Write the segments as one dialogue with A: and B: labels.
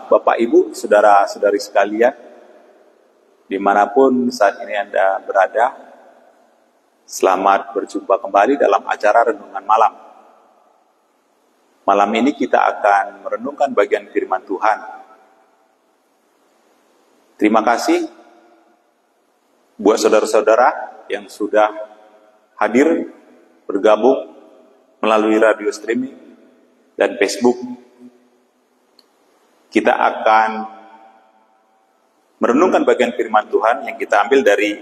A: Bapak Ibu, saudara-saudari sekalian, dimanapun saat ini Anda berada, selamat berjumpa kembali dalam acara Renungan Malam. Malam ini kita akan merenungkan bagian firman Tuhan. Terima kasih buat saudara-saudara yang sudah hadir bergabung melalui radio streaming dan Facebook. Kita akan merenungkan bagian firman Tuhan yang kita ambil dari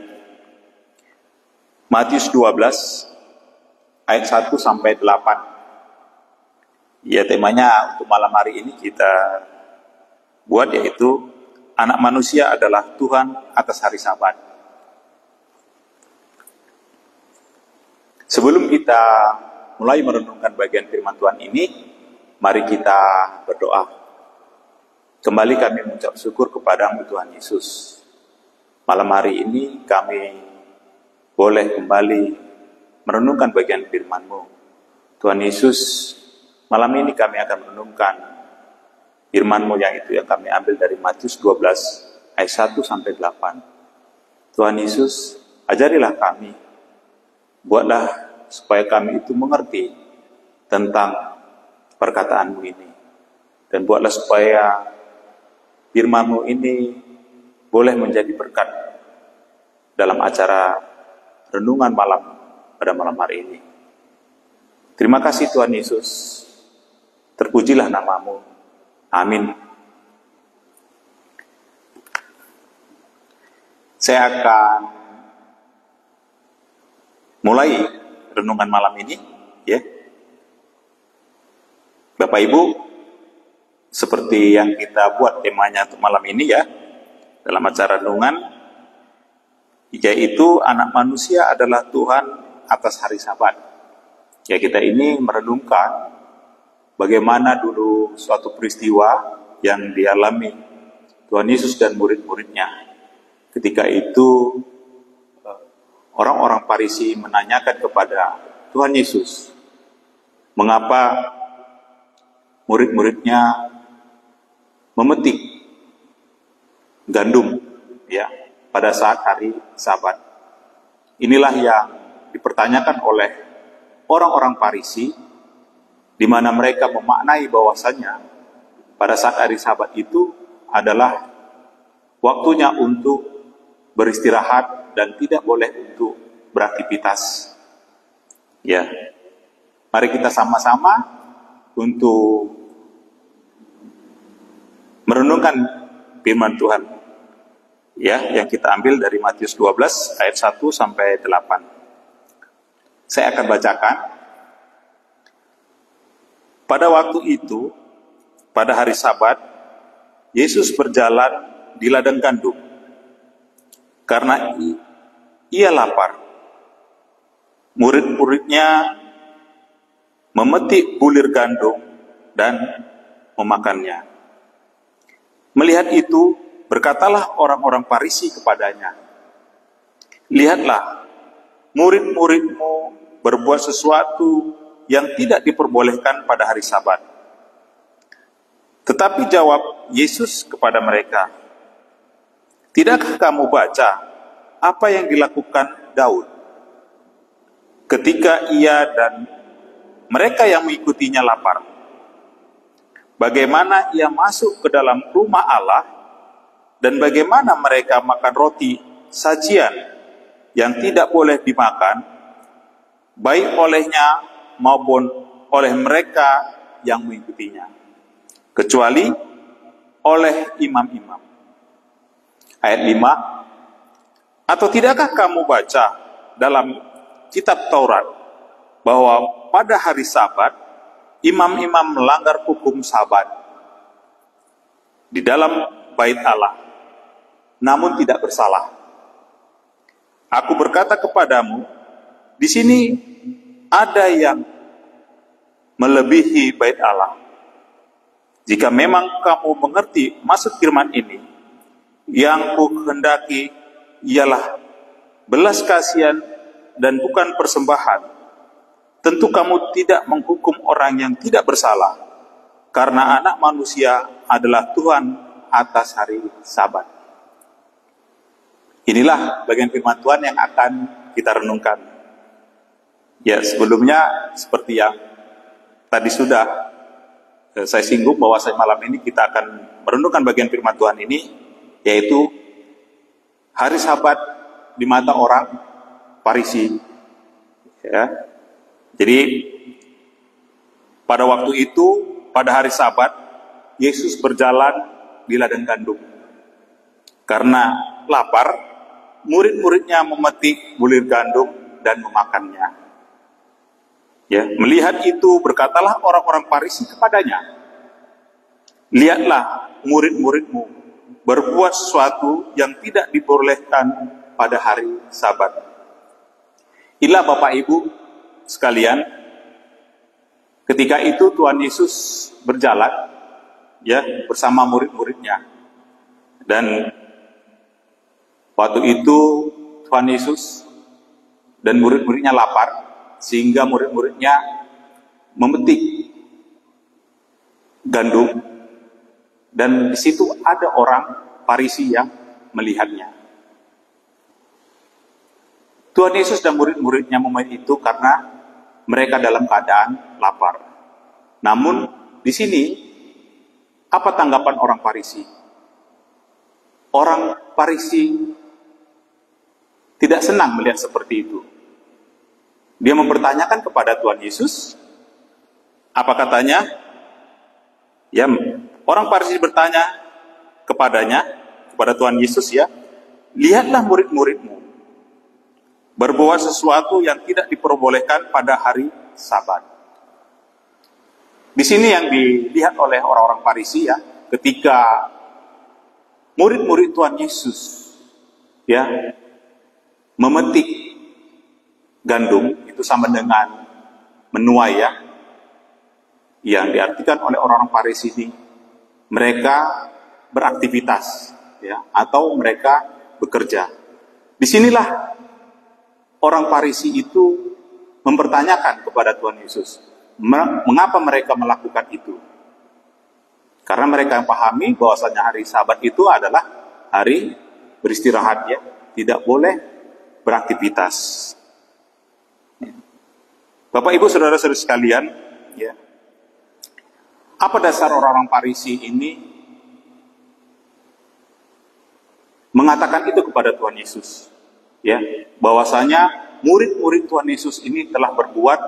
A: Matius 12 ayat 1 sampai 8. Ya, temanya untuk malam hari ini kita buat yaitu Anak Manusia adalah Tuhan atas hari Sabat. Sebelum kita mulai merenungkan bagian firman Tuhan ini, mari kita berdoa. Kembali kami mengucap syukur kepada-Mu Tuhan Yesus. Malam hari ini kami boleh kembali merenungkan bagian firman-Mu. Tuhan Yesus, malam ini kami akan merenungkan firman-Mu yang kami ambil dari Matius 12 ayat 1 sampai 8. Tuhan Yesus, ajarilah kami. Buatlah supaya kami itu mengerti tentang perkataan-Mu ini. Dan buatlah supaya firman-Mu ini boleh menjadi berkat dalam acara renungan malam pada malam hari ini. Terima kasih Tuhan Yesus. Terpujilah nama-Mu. Amin. Saya akan mulai renungan malam ini, ya. Bapak Ibu, seperti yang kita buat temanya untuk malam ini ya, dalam acara renungan, yaitu Anak Manusia adalah Tuhan atas hari Sabat. Ya, kita ini merenungkan bagaimana dulu suatu peristiwa yang dialami Tuhan Yesus dan murid-muridnya. Ketika itu orang-orang Farisi menanyakan kepada Tuhan Yesus, mengapa murid-muridnya memetik gandum ya pada saat hari Sabat. Inilah yang dipertanyakan oleh orang-orang Farisi, di mana mereka memaknai bahwasanya pada saat hari Sabat itu adalah waktunya untuk beristirahat dan tidak boleh untuk beraktivitas. Ya, mari kita sama-sama untuk merenungkan firman Tuhan ya, yang kita ambil dari Matius 12 ayat 1 sampai 8. Saya akan bacakan. Pada waktu itu, pada hari Sabat, Yesus berjalan di ladang gandum karena ia lapar. Murid-muridnya memetik bulir gandum dan memakannya. Melihat itu, berkatalah orang-orang Farisi kepadanya, "Lihatlah, murid-murid-Mu berbuat sesuatu yang tidak diperbolehkan pada hari Sabat." Tetapi jawab Yesus kepada mereka, "Tidakkah kamu baca apa yang dilakukan Daud ketika ia dan mereka yang mengikutinya lapar? Bagaimana ia masuk ke dalam rumah Allah dan bagaimana mereka makan roti sajian yang tidak boleh dimakan, baik olehnya maupun oleh mereka yang mengikutinya, kecuali oleh imam-imam." Ayat 5, "Atau tidakkah kamu baca dalam kitab Taurat bahwa pada hari Sabat imam-imam melanggar hukum Sabat di dalam bait Allah, namun tidak bersalah? Aku berkata kepadamu, di sini ada yang melebihi bait Allah. Jika memang kamu mengerti maksud firman ini, yang kuhendaki ialah belas kasihan dan bukan persembahan, tentu kamu tidak menghukum orang yang tidak bersalah, karena anak manusia adalah Tuhan atas hari Sabat. Inilah bagian firman Tuhan yang akan kita renungkan. Ya, sebelumnya seperti yang tadi sudah saya singgung bahwa malam ini kita akan merenungkan bagian firman Tuhan ini, yaitu hari Sabat di mata orang Farisi. Ya. Jadi pada waktu itu, pada hari Sabat, Yesus berjalan di ladang gandum. Karena lapar, murid-muridnya memetik bulir gandum dan memakannya. Ya, melihat itu berkatalah orang-orang Farisi kepadanya, lihatlah murid-muridmu berbuat sesuatu yang tidak dibolehkan pada hari Sabat. Inilah Bapak Ibu sekalian, ketika itu Tuhan Yesus berjalan ya bersama murid-muridnya, dan waktu itu Tuhan Yesus dan murid-muridnya lapar, sehingga murid-muridnya memetik gandum, dan di situ ada orang Farisi yang melihatnya. Tuhan Yesus dan murid-muridnya memilih itu karena mereka dalam keadaan lapar. Namun di sini apa tanggapan orang Farisi? Orang Farisi tidak senang melihat seperti itu. Dia mempertanyakan kepada Tuhan Yesus, apa katanya? Ya, orang Farisi bertanya kepadanya, kepada Tuhan Yesus ya, lihatlah murid-muridmu berbuat sesuatu yang tidak diperbolehkan pada hari Sabat. Di sini yang dilihat oleh orang-orang Farisi ya, ketika murid-murid Tuhan Yesus ya memetik gandum, itu sama dengan menuai ya, yang diartikan oleh orang-orang Farisi ini, mereka beraktivitas ya, atau mereka bekerja. Disinilah orang Farisi itu mempertanyakan kepada Tuhan Yesus, mengapa mereka melakukan itu? Karena mereka yang pahami bahwasanya hari Sabat itu adalah hari beristirahat ya, tidak boleh beraktivitas. Bapak Ibu Saudara-saudari sekalian, ya, apa dasar orang-orang Farisi ini mengatakan itu kepada Tuhan Yesus? Ya, bahwasanya murid-murid Tuhan Yesus ini telah berbuat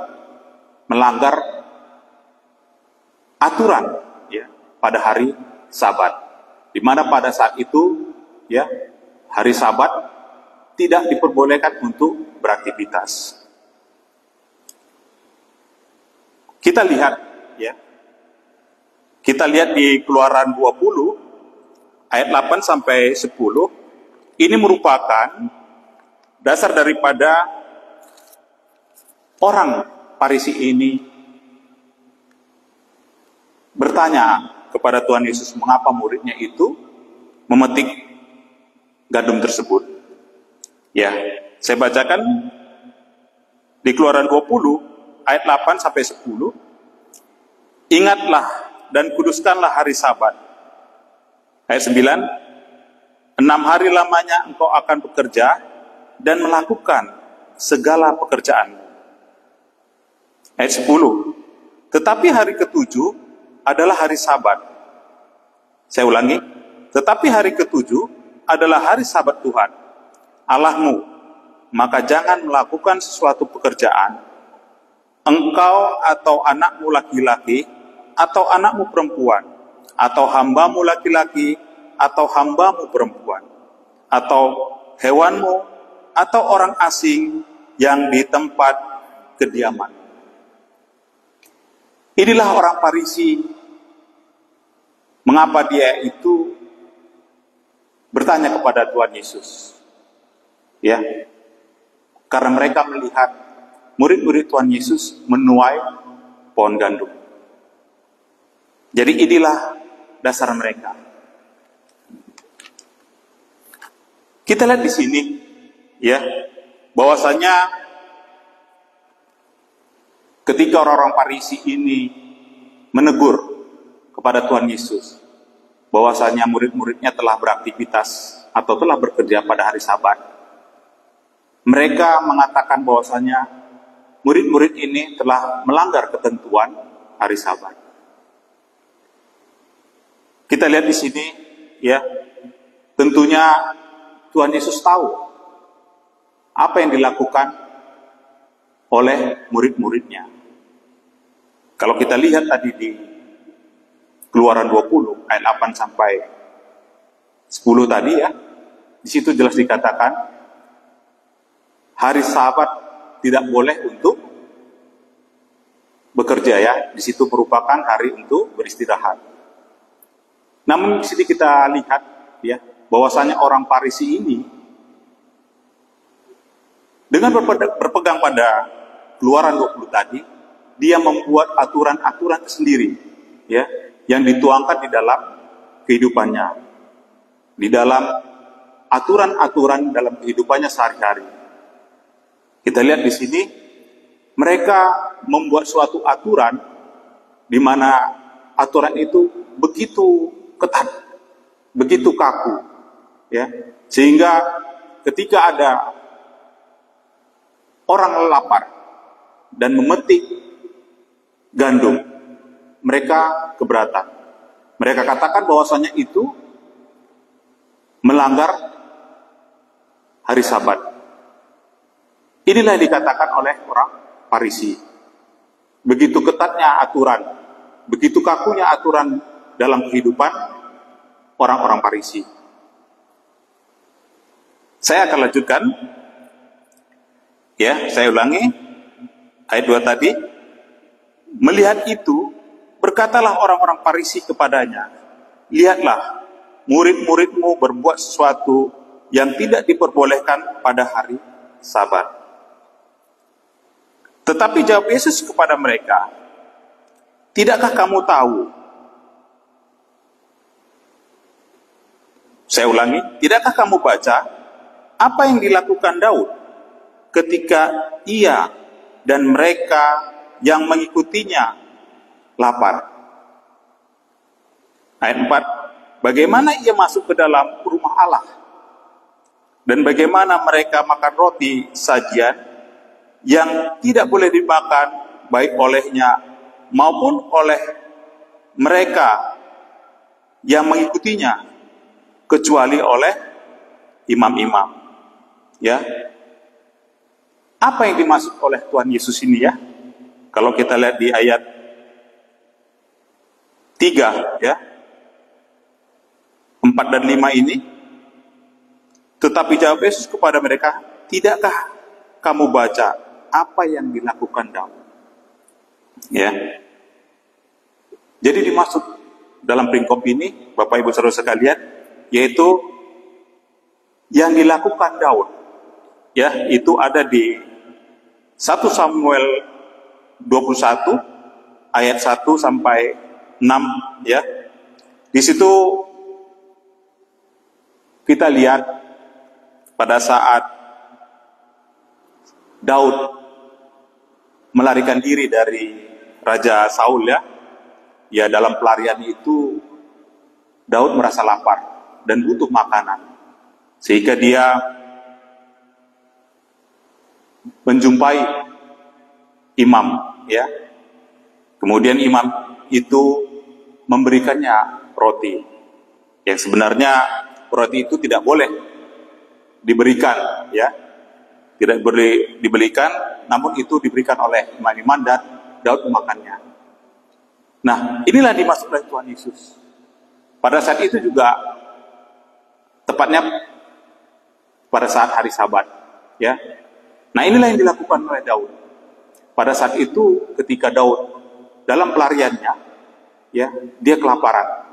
A: melanggar aturan ya pada hari Sabat, di mana pada saat itu ya hari Sabat tidak diperbolehkan untuk beraktivitas. Kita lihat ya, kita lihat di Keluaran 20 ayat 8 sampai 10, ini merupakan dasar daripada orang Farisi ini bertanya kepada Tuhan Yesus mengapa muridnya itu memetik gandum tersebut. Ya, saya bacakan di Keluaran 20 ayat 8 sampai 10. Ingatlah dan kuduskanlah hari Sabat. Ayat 9. 6 hari lamanya engkau akan bekerja dan melakukan segala pekerjaanmu. Ayat 10. Tetapi hari ketujuh adalah hari Sabat. Saya ulangi. Tetapi hari ketujuh adalah hari Sabat Tuhan Allahmu. Maka jangan melakukan sesuatu pekerjaan, engkau atau anakmu laki-laki, atau anakmu perempuan, atau hambamu laki-laki, atau hambamu perempuan, atau hewanmu, atau orang asing yang di tempat kediaman. Inilah orang Farisi, mengapa dia itu bertanya kepada Tuhan Yesus. Ya, karena mereka melihat murid-murid Tuhan Yesus menuai pohon gandum. Jadi inilah dasar mereka. Kita lihat di sini, ya, bahwasanya ketika orang-orang Farisi ini menegur kepada Tuhan Yesus bahwasanya murid-muridnya telah beraktivitas atau telah bekerja pada hari Sabat. Mereka mengatakan bahwasanya murid-murid ini telah melanggar ketentuan hari Sabat. Kita lihat di sini, ya, tentunya Tuhan Yesus tahu apa yang dilakukan oleh murid-muridnya. Kalau kita lihat tadi di Keluaran 20 ayat 8 sampai 10 tadi, ya, di situ jelas dikatakan hari Sabat tidak boleh untuk bekerja, ya. Di situ merupakan hari untuk beristirahat. Namun di sini kita lihat, ya, bahwasanya orang Farisi ini dengan berpegang pada Keluaran 20 tadi, dia membuat aturan-aturan sendiri, ya, yang dituangkan di dalam kehidupannya, di dalam aturan-aturan dalam kehidupannya sehari-hari. Kita lihat di sini, mereka membuat suatu aturan di mana aturan itu begitu ketat, begitu kaku, ya, sehingga ketika ada orang lapar dan memetik gandum, mereka keberatan. Mereka katakan bahwasanya itu melanggar hari Sabat. Inilah yang dikatakan oleh orang Farisi. Begitu ketatnya aturan, begitu kakunya aturan dalam kehidupan orang-orang Farisi. Saya akan lanjutkan. Ya, saya ulangi ayat 2 tadi. Melihat itu, berkatalah orang-orang Farisi kepadanya, lihatlah, murid-muridmu berbuat sesuatu yang tidak diperbolehkan pada hari Sabat. Tetapi jawab Yesus kepada mereka, tidakkah kamu tahu? Saya ulangi, tidakkah kamu baca apa yang dilakukan Daud ketika ia dan mereka yang mengikutinya lapar? Ayat 4, bagaimana ia masuk ke dalam rumah Allah dan bagaimana mereka makan roti sajian yang tidak boleh dimakan baik olehnya maupun oleh mereka yang mengikutinya, kecuali oleh imam-imam. Ya, apa yang dimaksud oleh Tuhan Yesus ini, ya? Kalau kita lihat di ayat 3, ya, 4 dan 5 ini, tetapi jawab Yesus kepada mereka, tidakkah kamu baca apa yang dilakukan Daud? Ya, jadi dimaksud dalam peringkop ini, Bapak Ibu Saudara sekalian, yaitu yang dilakukan Daud, ya, itu ada di 1 Samuel 21 ayat 1 sampai 6, ya. Di situ kita lihat pada saat Daud melarikan diri dari Raja Saul, ya. Ya, dalam pelarian itu Daud merasa lapar dan butuh makanan, sehingga dia menjumpai imam, ya. Kemudian imam itu memberikannya roti, yang sebenarnya roti itu tidak boleh diberikan, ya, tidak boleh dibelikan, namun itu diberikan oleh imam-imam dan Daud memakannya. Nah, inilah dimaksud oleh Tuhan Yesus. Pada saat itu juga, tepatnya pada saat hari Sabat, ya. Nah, inilah yang dilakukan oleh Daud. Pada saat itu, ketika Daud dalam pelariannya, ya, dia kelaparan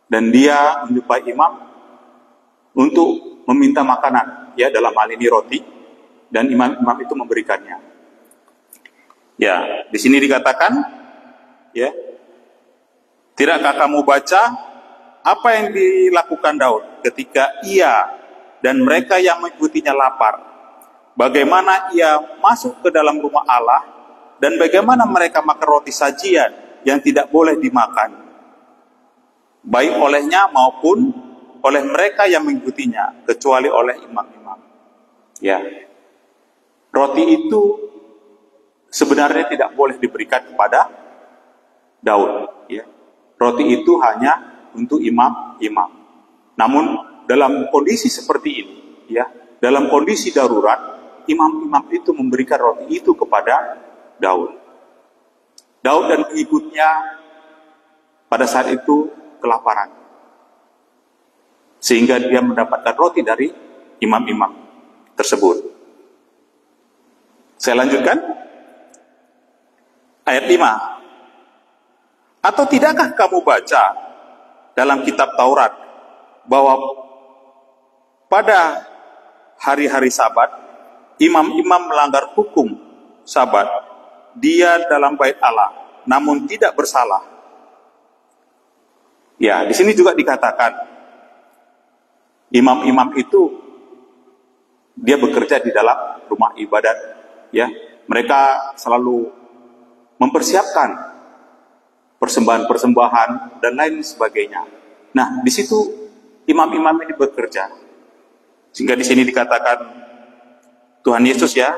A: dan dia menjumpai imam untuk meminta makanan, ya, dalam hal ini roti, dan imam itu memberikannya. Ya, di sini dikatakan, ya, tidakkah kamu baca apa yang dilakukan Daud ketika ia dan mereka yang mengikutinya lapar? Bagaimana ia masuk ke dalam rumah Allah dan bagaimana mereka makan roti sajian yang tidak boleh dimakan baik olehnya maupun oleh mereka yang mengikutinya, kecuali oleh imam-imam. Ya, roti itu sebenarnya tidak boleh diberikan kepada Daud. Ya, roti itu hanya untuk imam-imam. Namun dalam kondisi seperti ini, ya, dalam kondisi darurat, imam-imam itu memberikan roti itu kepada Daud. Daud dan pengikutnya pada saat itu kelaparan, sehingga dia mendapatkan roti dari imam-imam tersebut. Saya lanjutkan ayat 5. Atau tidakkah kamu baca dalam kitab Taurat bahwa pada hari-hari Sabat imam-imam melanggar hukum Sabat, dia dalam bait Allah namun tidak bersalah. Ya, di sini juga dikatakan imam-imam itu dia bekerja di dalam rumah ibadat, ya. Mereka selalu mempersiapkan persembahan-persembahan dan lain sebagainya. Nah, di situ imam-imam ini bekerja. Sehingga di sini dikatakan Tuhan Yesus, ya,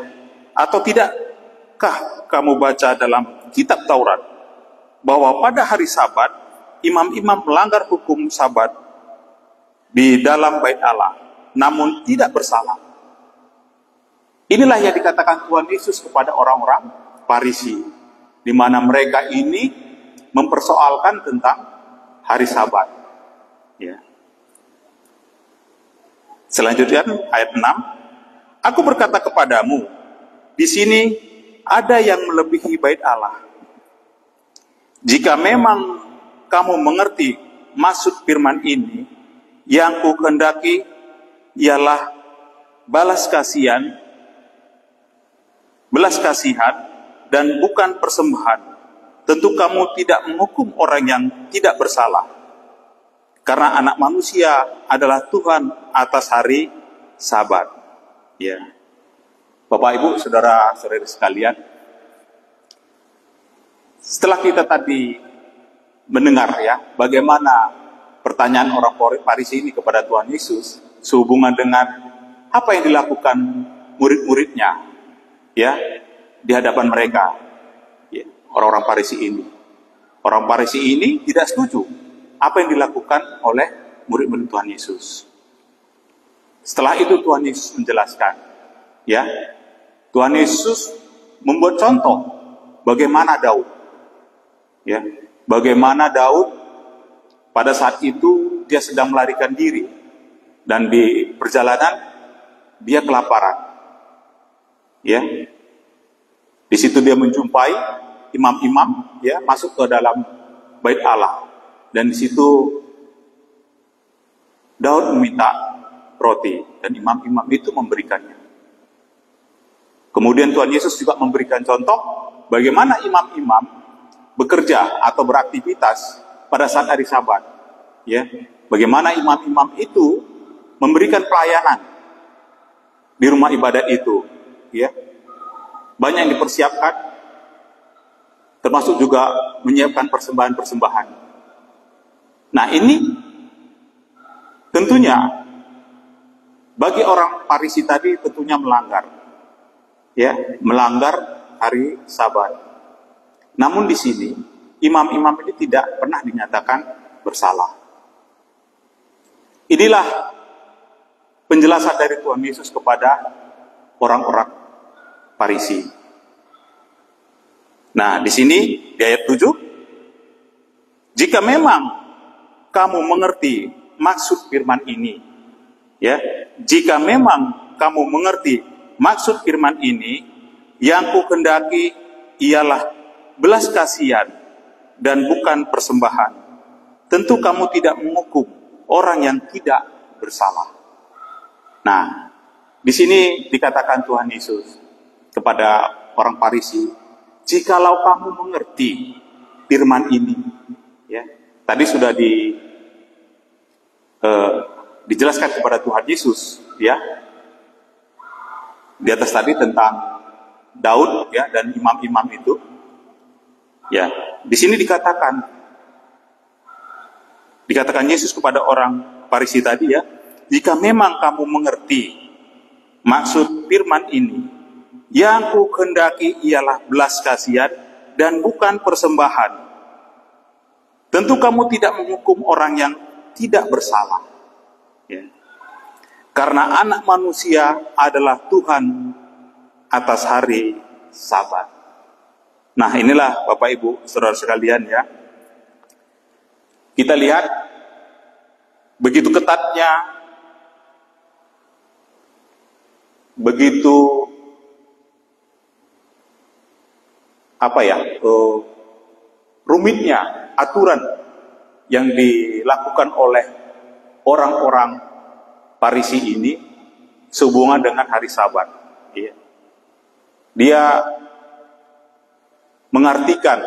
A: atau tidakkah kamu baca dalam kitab Taurat bahwa pada hari Sabat imam-imam melanggar hukum Sabat di dalam bait Allah namun tidak bersalah. Inilah yang dikatakan Tuhan Yesus kepada orang-orang Farisi, di mana mereka ini mempersoalkan tentang hari Sabat. Ya. Selanjutnya ayat 6. Aku berkata kepadamu, di sini ada yang melebihi bait Allah. Jika memang kamu mengerti maksud firman ini, yang ku kehendaki ialah belas kasihan dan bukan persembahan, tentu kamu tidak menghukum orang yang tidak bersalah. Karena anak manusia adalah Tuhan atas hari Sabat. Ya. Bapak, Ibu, saudara-saudari sekalian, setelah kita tadi mendengar, ya, bagaimana pertanyaan orang Farisi ini kepada Tuhan Yesus sehubungan dengan apa yang dilakukan murid-muridnya, ya, di hadapan mereka. Orang-orang Farisi ini. Orang Farisi ini tidak setuju apa yang dilakukan oleh murid-murid Tuhan Yesus. Setelah itu Tuhan Yesus menjelaskan, ya, Tuhan Yesus membuat contoh bagaimana Daud, ya, bagaimana Daud pada saat itu dia sedang melarikan diri dan di perjalanan dia kelaparan, ya. Di situ dia menjumpai imam-imam, ya, masuk ke dalam bait Allah, dan di situ Daud meminta roti dan imam-imam itu memberikannya. Kemudian Tuhan Yesus juga memberikan contoh bagaimana imam-imam bekerja atau beraktivitas pada saat hari Sabat, ya. Bagaimana imam-imam itu memberikan pelayanan di rumah ibadat itu, ya. Banyak yang dipersiapkan, termasuk juga menyiapkan persembahan-persembahan. Nah, ini tentunya bagi orang Farisi tadi tentunya melanggar, ya, melanggar hari Sabat. Namun di sini imam-imam ini tidak pernah dinyatakan bersalah. Inilah penjelasan dari Tuhan Yesus kepada orang-orang Farisi. Nah, di sini di ayat 7, jika memang kamu mengerti maksud firman ini, ya, jika memang kamu mengerti maksud firman ini, yang ku kehendaki ialah belas kasihan dan bukan persembahan, tentu kamu tidak menghukum orang yang tidak bersalah. Nah, di sini dikatakan Tuhan Yesus kepada orang Farisi, jikalau kamu mengerti firman ini, ya, tadi sudah dijelaskan kepada Tuhan Yesus, ya, di atas tadi tentang Daud, ya, dan imam-imam itu, ya. Di sini dikatakan Dikatakan Yesus kepada orang Farisi tadi ya, jika memang kamu mengerti maksud firman ini, yang ku kehendaki ialah belas kasihan dan bukan persembahan. Tentu kamu tidak menghukum orang yang tidak bersalah. Ya. Karena anak manusia adalah Tuhan atas hari Sabat. Nah, inilah Bapak Ibu, saudara sekalian ya. Kita lihat begitu ketatnya, begitu rumitnya aturan yang dilakukan oleh orang-orang Farisi ini sehubungan dengan hari Sabat. Ya. Dia mengartikan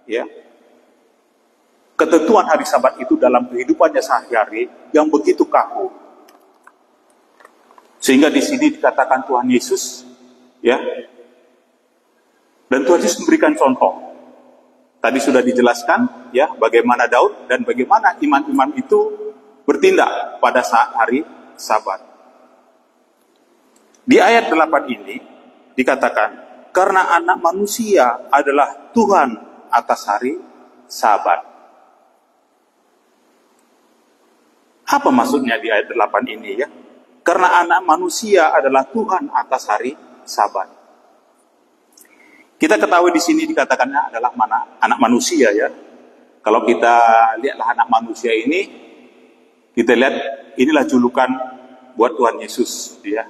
A: ya ketentuan hari Sabat itu dalam kehidupannya sehari-hari yang begitu kaku. Sehingga di sini dikatakan Tuhan Yesus ya. Dan Tuhan Yesus memberikan contoh. Tadi sudah dijelaskan ya bagaimana Daud dan bagaimana imam-imam itu bertindak pada saat hari Sabat. Di ayat 8 ini dikatakan, karena anak manusia adalah Tuhan atas hari Sabat. Apa maksudnya di ayat 8 ini ya? Karena anak manusia adalah Tuhan atas hari Sabat. Kita ketahui di sini dikatakannya adalah anak manusia ya. Kalau kita lihatlah anak manusia ini, kita lihat inilah julukan buat Tuhan Yesus ya.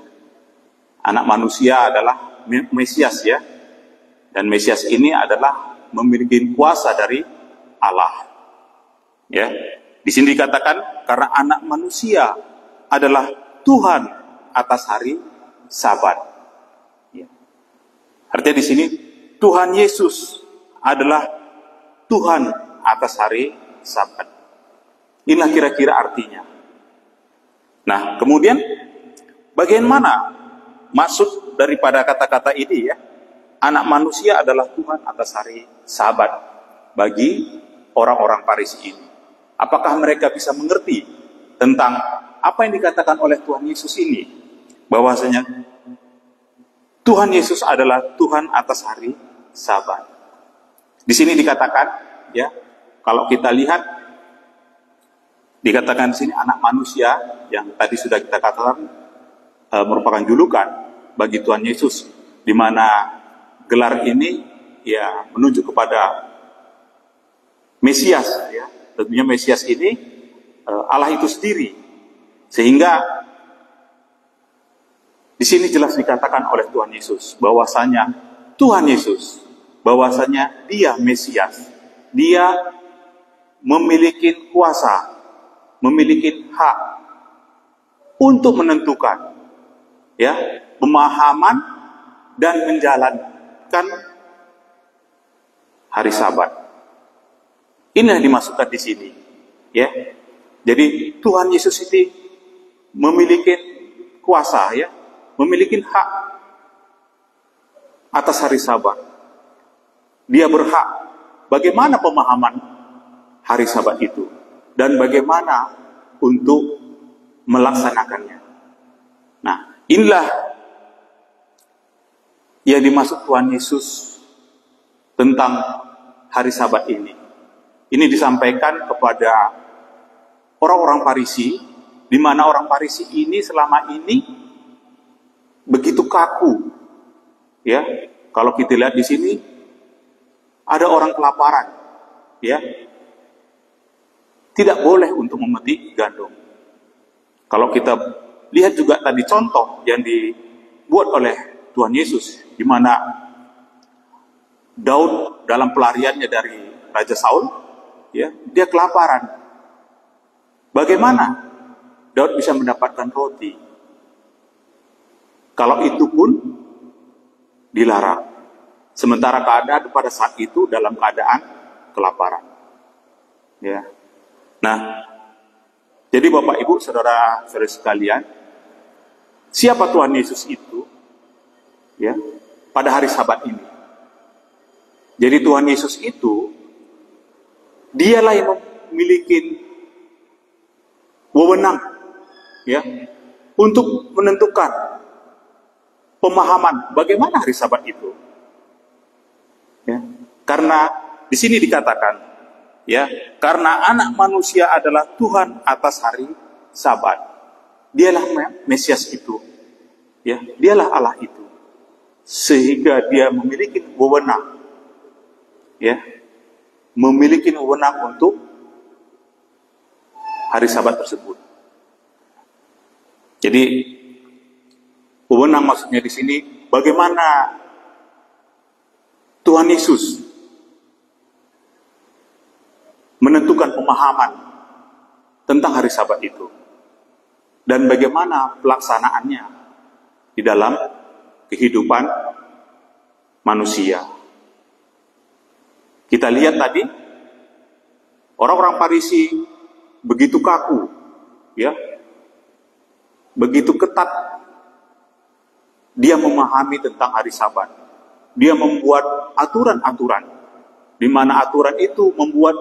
A: Anak manusia adalah Mesias ya. Dan Mesias ini adalah memiliki kuasa dari Allah. Ya. Di sini dikatakan karena anak manusia adalah Tuhan atas hari Sabat. Ya. Artinya di sini Tuhan Yesus adalah Tuhan atas hari Sabat. Inilah kira-kira artinya. Nah, kemudian bagaimana maksud daripada kata-kata ini ya? Anak manusia adalah Tuhan atas hari Sabat bagi orang-orang Farisi ini. Apakah mereka bisa mengerti tentang apa yang dikatakan oleh Tuhan Yesus ini? Bahwasanya Tuhan Yesus adalah Tuhan atas hari Sabat. Di sini dikatakan ya, kalau kita lihat dikatakan di sini anak manusia yang tadi sudah kita katakan merupakan julukan bagi Tuhan Yesus, di mana gelar ini ya menunjuk kepada Mesias ya. Tentunya Mesias ini Allah itu sendiri. Sehingga di sini jelas dikatakan oleh Tuhan Yesus bahwasanya Tuhan Yesus, bahwasanya Dia Mesias, Dia memiliki kuasa, memiliki hak untuk menentukan ya pemahaman dan menjalankan hari Sabat. Ini yang dimasukkan di sini, ya. Jadi Tuhan Yesus ini memiliki kuasa, ya, memiliki hak atas hari Sabat. Dia berhak. Bagaimana pemahaman hari Sabat itu dan bagaimana untuk melaksanakannya. Nah, inilah yang dimaksud Tuhan Yesus tentang hari Sabat ini. Ini disampaikan kepada orang-orang Farisi, di mana orang Farisi ini selama ini begitu kaku. Ya, kalau kita lihat di sini ada orang kelaparan, ya, tidak boleh untuk memetik gandum. Kalau kita lihat juga tadi contoh yang dibuat oleh Tuhan Yesus, di mana Daud dalam pelariannya dari Raja Saul, ya, dia kelaparan. Bagaimana Daud bisa mendapatkan roti? Kalau itu pun dilarang. Sementara keadaan pada saat itu dalam keadaan kelaparan. Ya. Nah, jadi Bapak Ibu, saudara-saudari sekalian, siapa Tuhan Yesus itu? Ya, pada hari Sabat ini. Jadi Tuhan Yesus itu, dialah yang memiliki wewenang, ya, untuk menentukan pemahaman bagaimana hari Sabat itu. Ya, karena di sini dikatakan, ya, karena anak manusia adalah Tuhan atas hari Sabat. Dialah Mesias itu, ya, dialah Allah itu, sehingga dia memiliki wewenang, ya, memiliki wewenang untuk hari Sabat tersebut. Jadi wewenang maksudnya di sini bagaimana Tuhan Yesus menentukan pemahaman tentang hari Sabat itu dan bagaimana pelaksanaannya di dalam kehidupan manusia. Kita lihat tadi orang-orang Farisi begitu kaku, ya, begitu ketat dia memahami tentang hari Sabat. Dia membuat aturan-aturan, di mana aturan itu membuat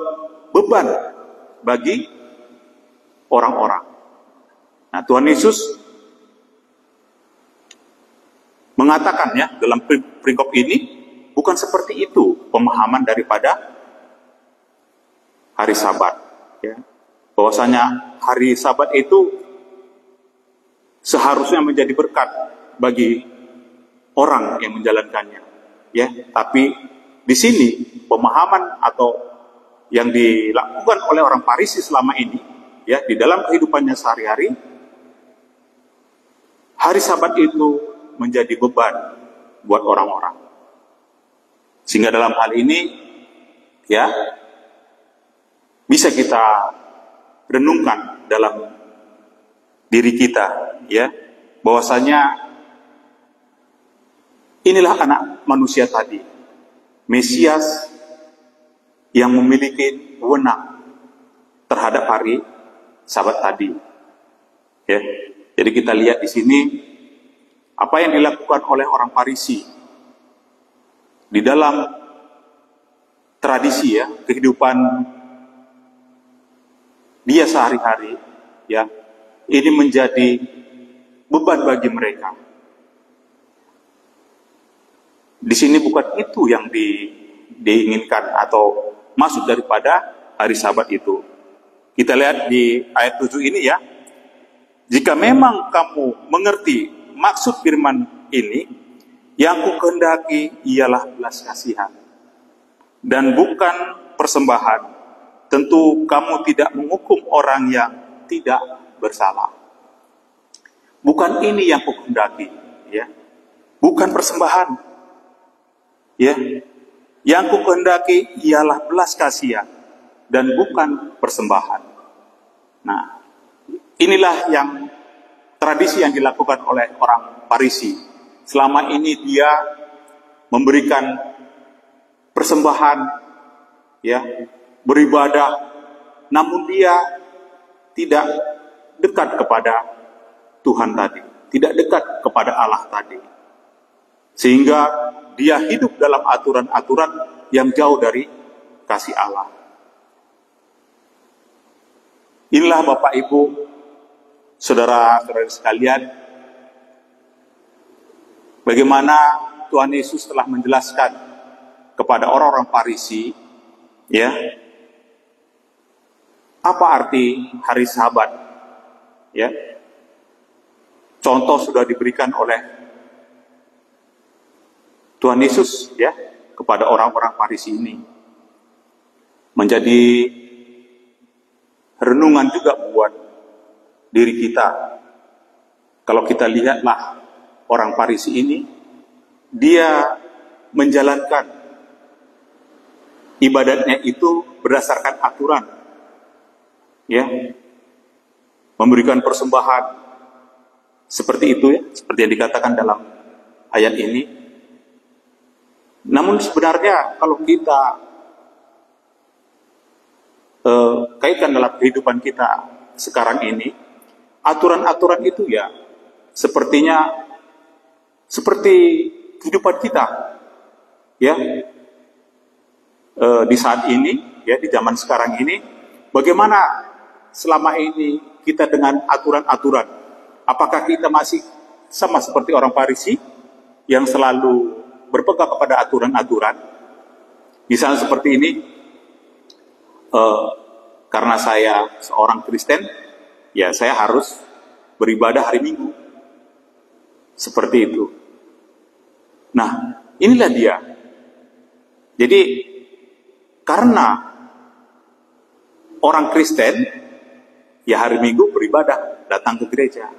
A: beban bagi orang-orang. Nah, Tuhan Yesus mengatakan, ya, dalam perikop ini, bukan seperti itu pemahaman daripada hari Sabat. Ya. Bahwasanya hari Sabat itu seharusnya menjadi berkat bagi orang yang menjalankannya. Ya, tapi di sini pemahaman atau yang dilakukan oleh orang Farisi selama ini, ya, di dalam kehidupannya sehari-hari, hari Sabat itu menjadi beban buat orang-orang. Sehingga dalam hal ini, ya, bisa kita renungkan dalam diri kita, ya, bahwasanya inilah anak manusia tadi, Mesias yang memiliki wewenang terhadap hari Sabat tadi. Ya, jadi kita lihat di sini apa yang dilakukan oleh orang Farisi di dalam tradisi, ya, kehidupan dia sehari-hari, ya, ini menjadi beban bagi mereka. Di sini bukan itu yang diinginkan atau maksud daripada hari Sabat itu. Kita lihat di ayat 7 ini, ya. Jika memang kamu mengerti maksud firman ini, yang kukehendaki ialah belas kasihan dan bukan persembahan. Tentu kamu tidak menghukum orang yang tidak bersalah. Bukan ini yang kukehendaki, ya. Bukan persembahan. Ya, yang kukehendaki ialah belas kasihan dan bukan persembahan. Nah, inilah yang tradisi yang dilakukan oleh orang Farisi. Selama ini dia memberikan persembahan, ya, beribadah, namun dia tidak dekat kepada Tuhan tadi, tidak dekat kepada Allah tadi. Sehingga dia hidup dalam aturan-aturan yang jauh dari kasih Allah. Inilah Bapak Ibu, saudara-saudara sekalian, bagaimana Tuhan Yesus telah menjelaskan kepada orang-orang Farisi, ya, apa arti hari Sabat, ya. Contoh sudah diberikan oleh Tuhan Yesus, ya, kepada orang-orang Farisi ini. Menjadi renungan juga buat diri kita. Kalau kita lihatlah orang Farisi ini, dia menjalankan ibadatnya itu berdasarkan aturan, ya, memberikan persembahan seperti itu, ya, seperti yang dikatakan dalam ayat ini. Namun sebenarnya kalau kita kaitkan dalam kehidupan kita sekarang ini, aturan-aturan itu, ya, sepertinya seperti kehidupan kita, ya, di saat ini, ya, di zaman sekarang ini, bagaimana selama ini kita dengan aturan-aturan? Apakah kita masih sama seperti orang Farisi yang selalu berpegang kepada aturan-aturan? Misalnya seperti ini, karena saya seorang Kristen, ya saya harus beribadah hari Minggu. Seperti itu. Nah, inilah dia. Jadi, karena orang Kristen, ya hari Minggu beribadah, datang ke gereja.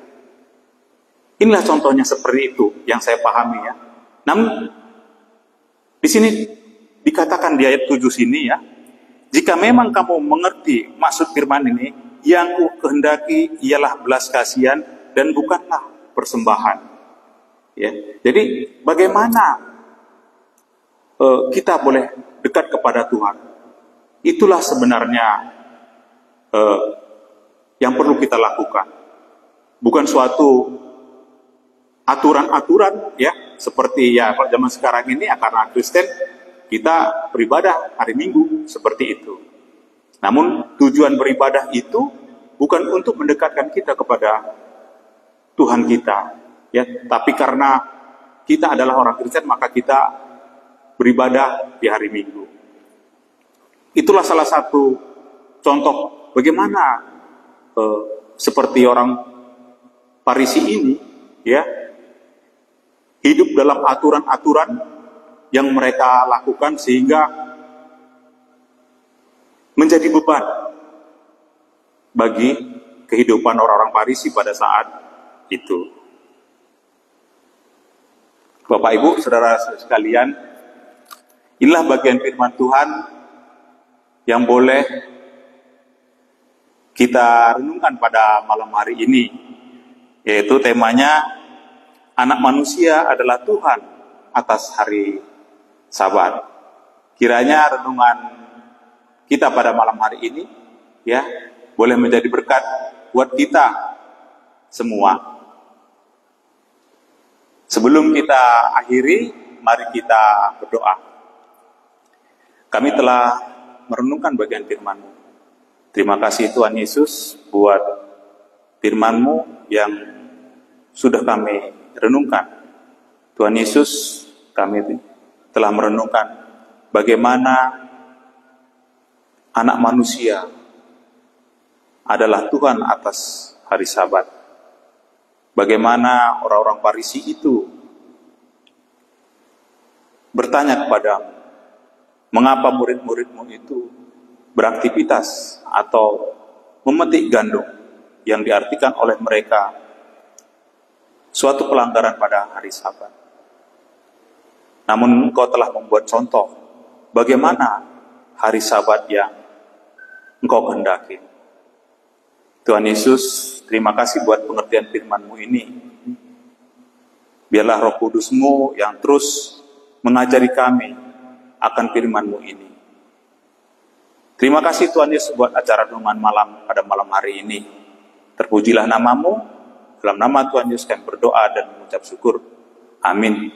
A: Inilah contohnya seperti itu yang saya pahami ya. Namun, di sini dikatakan di ayat 7 sini ya, jika memang kamu mengerti maksud firman ini, yang ku kehendaki ialah belas kasihan dan bukanlah persembahan. Ya, jadi bagaimana kita boleh dekat kepada Tuhan? Itulah sebenarnya yang perlu kita lakukan. Bukan suatu aturan-aturan ya, seperti ya kalau zaman sekarang ini ya karena Kristen kita beribadah hari Minggu seperti itu. Namun tujuan beribadah itu bukan untuk mendekatkan kita kepada Tuhan kita. Ya, tapi karena kita adalah orang Kristen, maka kita beribadah di hari Minggu. Itulah salah satu contoh bagaimana seperti orang Farisi ini, ya, hidup dalam aturan-aturan yang mereka lakukan sehingga menjadi beban bagi kehidupan orang-orang Farisi pada saat itu. Bapak Ibu, saudara sekalian, inilah bagian firman Tuhan yang boleh kita renungkan pada malam hari ini, yaitu temanya anak manusia adalah Tuhan atas hari Sabat. Kiranya renungan kita pada malam hari ini ya boleh menjadi berkat buat kita semua. Sebelum kita akhiri, mari kita berdoa. Kami telah merenungkan bagian firman-Mu. Terima kasih Tuhan Yesus buat firman-Mu yang sudah kami renungkan. Tuhan Yesus, kami telah merenungkan bagaimana anak manusia adalah Tuhan atas hari Sabat. Bagaimana orang-orang Farisi itu bertanya kepadamu, mengapa murid-muridmu itu beraktivitas atau memetik gandum yang diartikan oleh mereka suatu pelanggaran pada hari Sabat. Namun engkau telah membuat contoh bagaimana hari Sabat yang engkau kehendaki. Tuhan Yesus, terima kasih buat pengertian firman-Mu ini. Biarlah Roh Kudus-Mu yang terus mengajari kami akan firman-Mu ini. Terima kasih Tuhan Yesus buat acara renungan malam pada malam hari ini. Terpujilah nama-Mu, dalam nama Tuhan Yesus kami berdoa dan mengucap syukur. Amin.